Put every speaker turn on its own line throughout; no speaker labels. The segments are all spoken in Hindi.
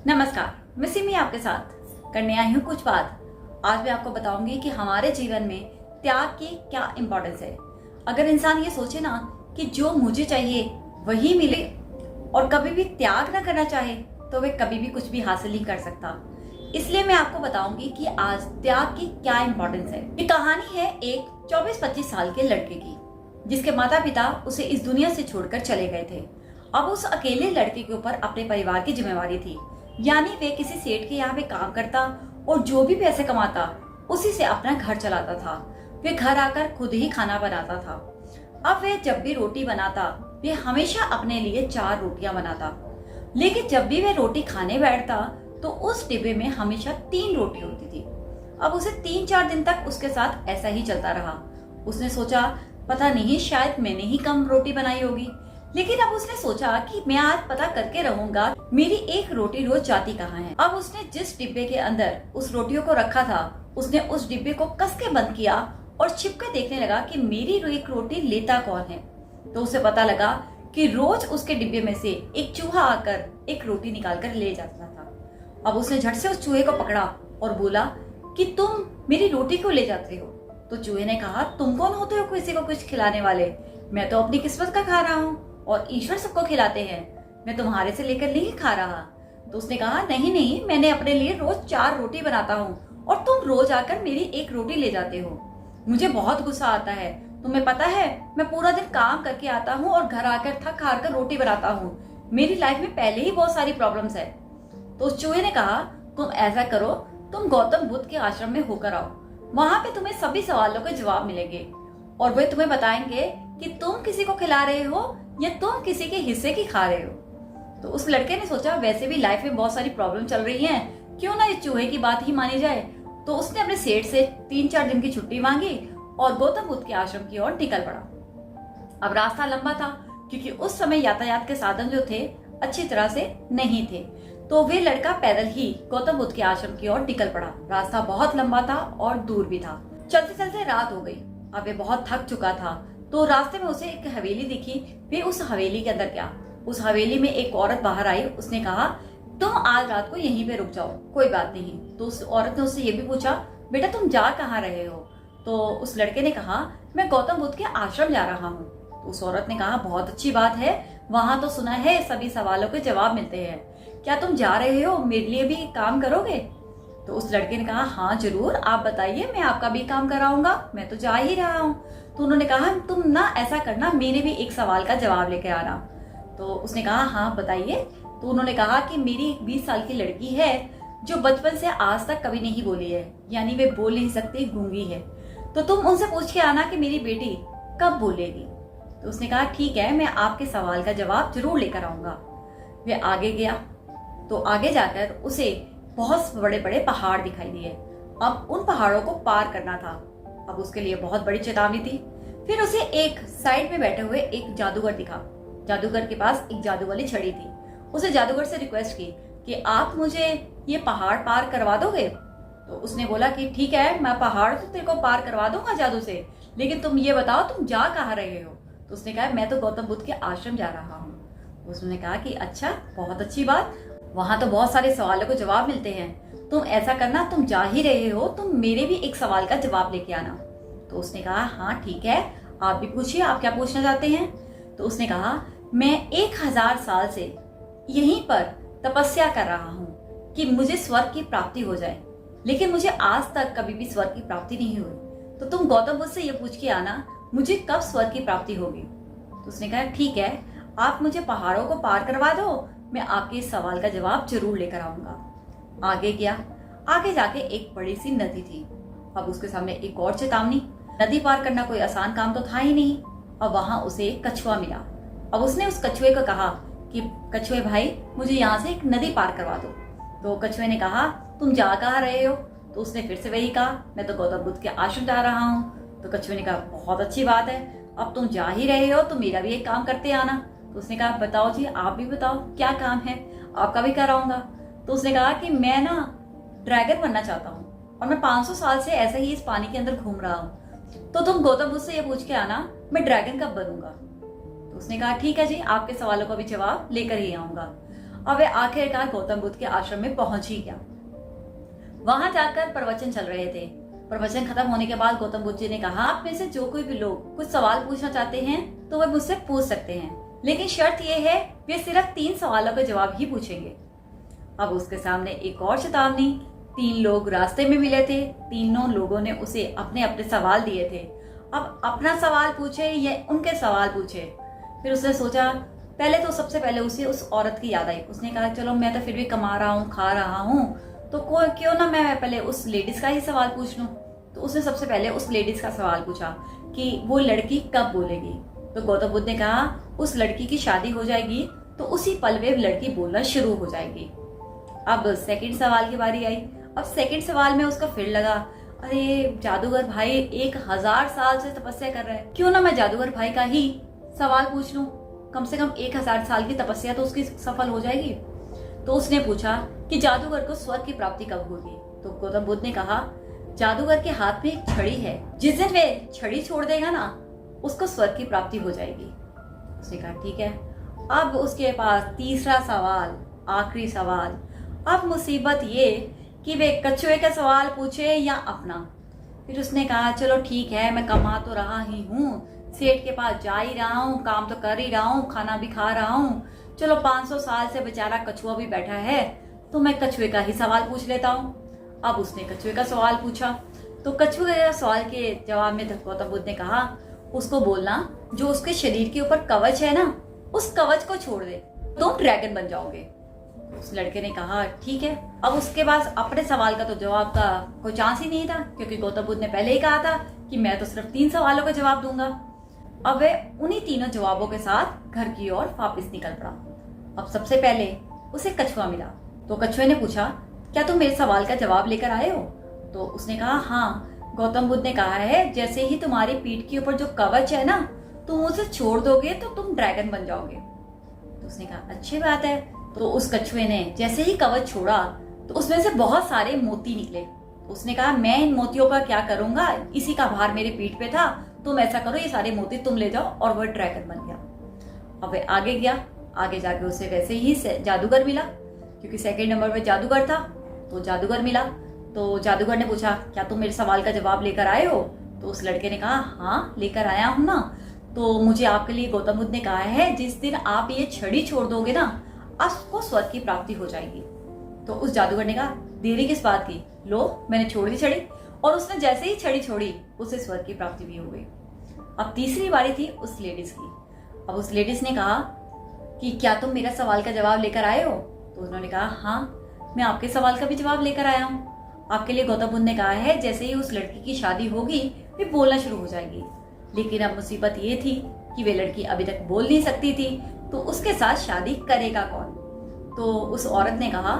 नमस्कार, मैं सिमी आपके साथ करने आई हूँ कुछ बात। आज मैं आपको बताऊंगी कि हमारे जीवन में त्याग की क्या इम्पोर्टेंस है। अगर इंसान ये सोचे ना कि जो मुझे चाहिए वही मिले और कभी भी त्याग ना करना चाहे तो वे कभी भी कुछ भी हासिल नहीं कर सकता। इसलिए मैं आपको बताऊंगी कि आज त्याग की क्या इम्पोर्टेंस है। ये कहानी है एक 24-25 साल के लड़के की, जिसके माता पिता उसे इस दुनिया से छोड़कर चले गए थे। अब उस अकेले लड़के के ऊपर अपने परिवार की जिम्मेवारी थी, यानी वे किसी सेठ के यहाँ पे काम करता और जो भी पैसे कमाता उसी से अपना घर चलाता था। वे घर आकर खुद ही खाना बनाता था। अब वे जब भी रोटी बनाता वे हमेशा अपने लिए 4 रोटियां बनाता, लेकिन जब भी वे रोटी खाने बैठता तो उस डिब्बे में हमेशा 3 रोटी होती थी। अब उसे 3-4 दिन तक उसके साथ ऐसा ही चलता रहा। उसने सोचा पता नहीं शायद मैंने ही कम रोटी बनाई होगी, लेकिन अब उसने सोचा कि मैं आज पता करके रहूंगा मेरी एक रोटी रोज जाती कहाँ है। अब उसने जिस डिब्बे के अंदर उस रोटियों को रखा था उसने उस डिब्बे को कस के बंद किया और छिपकर देखने लगा कि मेरी एक रोटी लेता कौन है। तो उसे पता लगा कि रोज उसके डिब्बे में से एक चूहा आकर एक रोटी निकाल कर ले जाता था। अब उसने झट से उस चूहे को पकड़ा और बोला कि तुम मेरी रोटी क्यों ले जाते हो। तो चूहे ने कहा तुम कौन होते हो किसी को कुछ खिलाने वाले, मैं तो अपनी किस्मत का खा रहा हूँ और ईश्वर सबको खिलाते हैं, मैं तुम्हारे से लेकर नहीं खा रहा। तो उसने कहा नहीं नहीं, मैंने अपने लिए रोज 4 रोटी बनाता हूँ और तुम रोज आकर मेरी एक रोटी ले जाते हो। मुझे बहुत गुस्सा आता है, तुम्हें पता है मैं पूरा दिन काम करके आता हूँ और घर आकर थक हार कर रोटी बनाता हूँ। मेरी लाइफ में पहले ही बहुत सारी प्रॉब्लम्स है। तो उस चूहे ने कहा तुम ऐसा करो, तुम गौतम बुद्ध के आश्रम में होकर आओ, वहां पे तुम्हें सभी सवालों के जवाब मिलेंगे और वे तुम्हें बताएंगे कि तुम किसी को खिला रहे हो या तुम किसी के हिस्से की खा रहे हो। तो उस लड़के ने सोचा वैसे भी लाइफ में बहुत सारी प्रॉब्लम चल रही हैं, क्यों ना इस चूहे की बात ही मानी जाए। तो उसने अपने सेठ से 3-4 दिन की छुट्टी मांगी और गौतम बुद्ध के आश्रम की ओर निकल पड़ा। अब रास्ता लंबा था क्योंकि उस समय यातायात के साधन जो थे अच्छी तरह से नहीं थे, तो वे लड़का पैदल ही गौतम बुद्ध के आश्रम की ओर निकल पड़ा। रास्ता बहुत लंबा था और दूर भी था। चलते चलते रात हो गई। अब वे बहुत थक चुका था, तो रास्ते में उसे एक हवेली दिखी। वे उस हवेली के अंदर गया। उस हवेली में एक औरत बाहर आई। उसने कहा तुम आज रात को यहीं पे रुक जाओ, कोई बात नहीं। तो उस औरत ने उससे ये भी पूछा बेटा तुम जा कहाँ रहे हो। तो उस लड़के ने कहा मैं गौतम बुद्ध के आश्रम जा रहा हूँ। तो उस औरत ने कहा बहुत अच्छी बात है, वहां तो सुना है सभी सवालों के जवाब मिलते हैं, क्या तुम जा रहे हो, मेरे लिए भी काम करोगे। तो उस लड़के ने कहा हाँ जरूर, आप बताइए मैं आपका भी काम कराऊंगा, मैं तो जा ही रहा हूँ। तो उन्होंने कहा तुम ना ऐसा करना, मेरे भी एक सवाल का जवाब लेके आना। तो उसने कहा हाँ बताइए। तो उन्होंने कहा कि मेरी 20 साल की लड़की है जो बचपन से आज तक कभी नहीं बोली है, यानी वे बोल नहीं सकती, गूंगी है। तो तुम उनसे पूछ के आना कि मेरी बेटी कब बोलेगी। तो उसने कहा ठीक है, मैं आपके सवाल का जवाब जरूर लेकर आऊंगा। वे आगे गया तो आगे जाकर उसे बहुत बड़े बड़े पहाड़ दिखाई दिए। अब उन पहाड़ों को पार करना था। अब उसके लिए बहुत बड़ी चेतावनी थी। फिर उसे एक साइड में बैठे हुए एक जादूगर दिखा। जादूगर के पास एक जादू वाली छड़ी थी। उसे जादूगर से रिक्वेस्ट की कि आप मुझे ये पहाड़ पार करवा दोगे। तो उसने बोला कि ठीक है, मैं पहाड़ तो तेरे को पार करवा दूंगा जादू से, लेकिन तुम ये बताओ तुम जा कहाँ रहे हो। तो उसने कहा मैं तो गौतम बुद्ध के आश्रम जा रहा हूँ। उसने कहा कि अच्छा, बहुत अच्छी बात, वहां तो बहुत सारे सवालों को जवाब मिलते हैं, तुम ऐसा करना तुम जा ही रहे हो, तुम मेरे भी एक सवाल का जवाब लेके आना। तो उसने कहा हाँ ठीक है, आप भी पूछिए, आप क्या पूछना चाहते हैं। तो उसने कहा मैं 1000 साल से यहीं पर तपस्या कर रहा हूँ कि मुझे स्वर्ग की प्राप्ति हो जाए, लेकिन मुझे आज तक कभी भी स्वर्ग की प्राप्ति नहीं हुई। तो तुम गौतम बुद्ध से ये पूछ के आना मुझे कब स्वर्ग की प्राप्ति होगी। तो उसने कहा ठीक है, आप मुझे पहाड़ों को पार करवा दो, मैं आपके इस सवाल का जवाब जरूर लेकर आऊंगा। आगे गया। आगे जाके एक बड़ी सी नदी थी। अब उसके सामने एक और चेतावनी। नदी पार करना कोई आसान काम तो था ही नहीं। अब वहां उसे एक कछुआ मिला। अब उसने उस कछुए को कहा कि कछुए भाई मुझे यहाँ से एक नदी पार करवा दो। तो कछुए ने कहा तुम जा कहाँ रहे हो। तो उसने फिर से वही कहा मैं तो गौतम बुद्ध के आश्रम जा रहा हूँ। तो कछुए ने कहा बहुत अच्छी बात है, अब तुम जा ही रहे हो तो मेरा भी एक काम करते आना। तो उसने कहा बताओ जी, आप भी बताओ क्या काम है, आपका भी कराऊंगा। तो उसने कहा कि मैं ना ड्रैगन बनना चाहता हूँ और मैं 500 साल से ऐसे ही इस पानी के अंदर घूम रहा हूँ, तो तुम गौतम बुद्ध से ये पूछ के आना मैं ड्रैगन कब बनूंगा। तो उसने कहा ठीक है जी, आपके सवालों का भी जवाब लेकर ही आऊंगा। और वे आखिरकार गौतम बुद्ध के आश्रम में पहुंच ही गया। वहां जाकर प्रवचन चल रहे थे। प्रवचन खत्म होने के बाद गौतम बुद्ध जी ने कहा, आप में से जो कोई भी लोग कुछ सवाल पूछना चाहते हैं तो वे मुझसे पूछ सकते हैं, लेकिन शर्त यह है वे सिर्फ 3 सवालों के जवाब ही पूछेंगे। अब उसके सामने एक और चेतावनी। 3 लोग रास्ते में मिले थे। तीनों लोगों ने उसे अपने अपने सवाल दिए थे। अब अपना सवाल पूछे या उनके सवाल पूछे। फिर उसने सोचा, पहले तो सबसे पहले उसे उस औरत की याद आई। उसने कहा, चलो मैं तो फिर भी कमा रहा हूँ, खा रहा हूँ, तो क्यों ना मैं पहले उस लेडीज का ही सवाल पूछ लूं। तो उसने सबसे पहले उस लेडीज का सवाल पूछा कि वो लड़की कब बोलेगी। तो गौतम बुद्ध ने कहा, उस लड़की की शादी हो जाएगी तो उसी पल वे लड़की बोलना शुरू हो जाएगी। अब सेकंड सवाल की बारी आई। अब सेकंड सवाल में उसका फिर लगा, अरे जादूगर भाई 1000 साल से तपस्या कर रहा है, क्यों ना मैं जादूगर भाई का ही सवाल पूछ लूं, कम से कम 1000 साल की तपस्या तो उसकी सफल हो जाएगी। तो उसने पूछा कि जादूगर को स्वर्ग की प्राप्ति कब होगी। तो गौतम बुद्ध ने कहा, जादूगर के हाथ में एक छड़ी है, जिस दिन वे छड़ी छोड़ देगा ना उसको स्वर्ग की प्राप्ति हो जाएगी। उसने कहा ठीक है। अब उसके पास तीसरा सवाल, आखिरी सवाल। अब मुसीबत ये कि वे कछुए का सवाल पूछे या अपना। फिर उसने कहा, चलो ठीक है, मैं कमा तो रहा ही हूँ, सेठ के पास जा ही रहा हूँ, काम तो कर ही रहा हूँ, खाना भी खा रहा हूँ, चलो 500 साल से बेचारा कछुआ भी बैठा है तो मैं कछुए का ही सवाल पूछ लेता हूँ। अब उसने कछुए का सवाल पूछा। तो कछुए का सवाल के जवाब में गौतम बुद्ध ने कहा, उसको बोलना जो उसके शरीर के ऊपर कवच है ना, उस कवच को छोड़ दे, तुम ड्रैगन बन जाओगे। उस लड़के ने कहा ठीक है। अब उसके पास अपने सवाल का तो जवाब का कोई चांस ही नहीं था, क्योंकि गौतम बुद्ध ने पहले ही कहा था कि मैं तो सिर्फ 3 सवालों का जवाब दूंगा। अब वह उन्हीं तीनों जवाबों के साथ घर की ओर वापस निकल पड़ा। अब सबसे पहले उसे कछुआ मिला। तो कछुए ने पूछा, क्या तुम मेरे सवाल का जवाब लेकर आए हो? तो उसने कहा, हाँ, गौतम बुद्ध ने कहा है जैसे ही तुम्हारी पीठ के ऊपर जो कवच है ना, तुम उसे छोड़ दोगे तो तुम ड्रैगन बन जाओगे। तो उसने कहा अच्छी बात है। तो उस कछुए ने जैसे ही कवच छोड़ा तो उसमें से बहुत सारे मोती निकले। उसने कहा, मैं इन मोतियों का क्या करूंगा, इसी का भार मेरे पीठ पे था, तुम ऐसा करो ये सारे मोती तुम ले जाओ। और वह ड्रैगन बन गया। अब वह आगे गया। आगे जाके उसे वैसे ही जादूगर मिला, क्योंकि सेकंड नंबर पे जादूगर था, तो जादूगर मिला। तो जादूगर ने पूछा, क्या तुम मेरे सवाल का जवाब लेकर आए हो? तो उस लड़के ने कहा, हाँ लेकर आया हूं ना। तो मुझे आपके लिए गौतम बुद्ध ने कहा है, जिस दिन आप ये छड़ी छोड़ दोगे ना, आपको स्वर्ग की प्राप्ति हो जाएगी। तो उस जादूगर ने कहा, देरी किस बात की, लो मैंने छोड़ दी छड़ी। और उसने जैसे ही छड़ी छोड़ी उसे स्वर्ग की प्राप्ति भी हो गई। अब तीसरी बारी थी उस लेडीज की। अब उस लेडीज ने कहा कि क्या तुम मेरा सवाल का जवाब लेकर आए हो? तो उन्होंने कहा, हाँ मैं आपके सवाल का भी जवाब लेकर आया हूँ। आपके लिए गौतम बुद्ध ने कहा है जैसे ही उस लड़की की शादी होगी वे बोलना शुरू हो जाएगी। लेकिन अब मुसीबत ये थी कि वे लड़की अभी तक बोल नहीं सकती थी, तो उसके साथ शादी करेगा कौन? तो उस औरत ने कहा,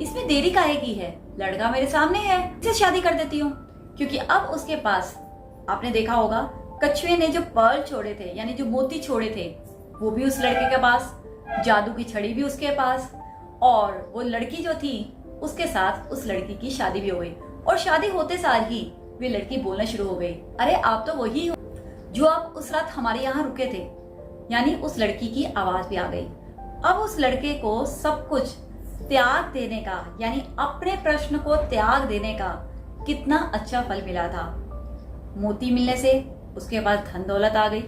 इसमें देरी काहे की है, लड़का मेरे सामने है, इसे शादी कर देती हूँ। क्योंकि अब उसके पास, आपने देखा होगा, कछुए ने जो पर्ल छोड़े थे यानी जो मोती छोड़े थे वो भी उस लड़के के पास, जादू की छड़ी भी उसके पास, और वो लड़की जो थी उसके साथ उस लड़की की शादी भी हो गई। और शादी होते सार ही वे लड़की बोलना शुरू हो गई, अरे आप तो वही हो जो आप उस रात हमारे यहाँ रुके थे। यानी उस लड़की की आवाज भी आ गई। अब उस लड़के को सब कुछ त्याग देने का, यानी अपने प्रश्न को त्याग देने का कितना अच्छा फल मिला था। मोती मिलने से उसके पास धन दौलत आ गई,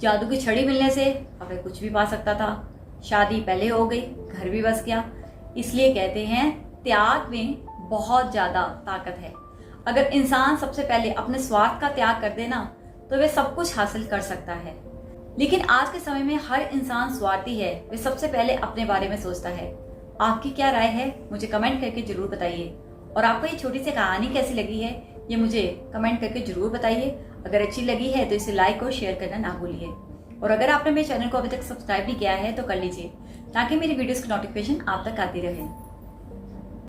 जादू की छड़ी मिलने से अब वह कुछ भी पा सकता था, शादी पहले हो गई, घर भी बस गया। इसलिए कहते हैं त्याग में बहुत ज्यादा ताकत है। अगर इंसान सबसे पहले अपने स्वार्थ का त्याग कर देना तो वह सब कुछ हासिल कर सकता है। लेकिन आज के समय में हर इंसान स्वार्थी है, वे सबसे पहले अपने बारे में सोचता है। आपकी क्या राय है, मुझे कमेंट करके जरूर बताइए। और आपको ये छोटी सी कहानी कैसी लगी है ये मुझे कमेंट करके जरूर बताइए। अगर अच्छी लगी है तो इसे लाइक और शेयर करना ना भूलिए। और अगर आपने मेरे चैनल को अभी तक सब्सक्राइब नहीं किया है तो कर लीजिए, ताकि मेरी वीडियोस की नोटिफिकेशन आप तक आती रहे।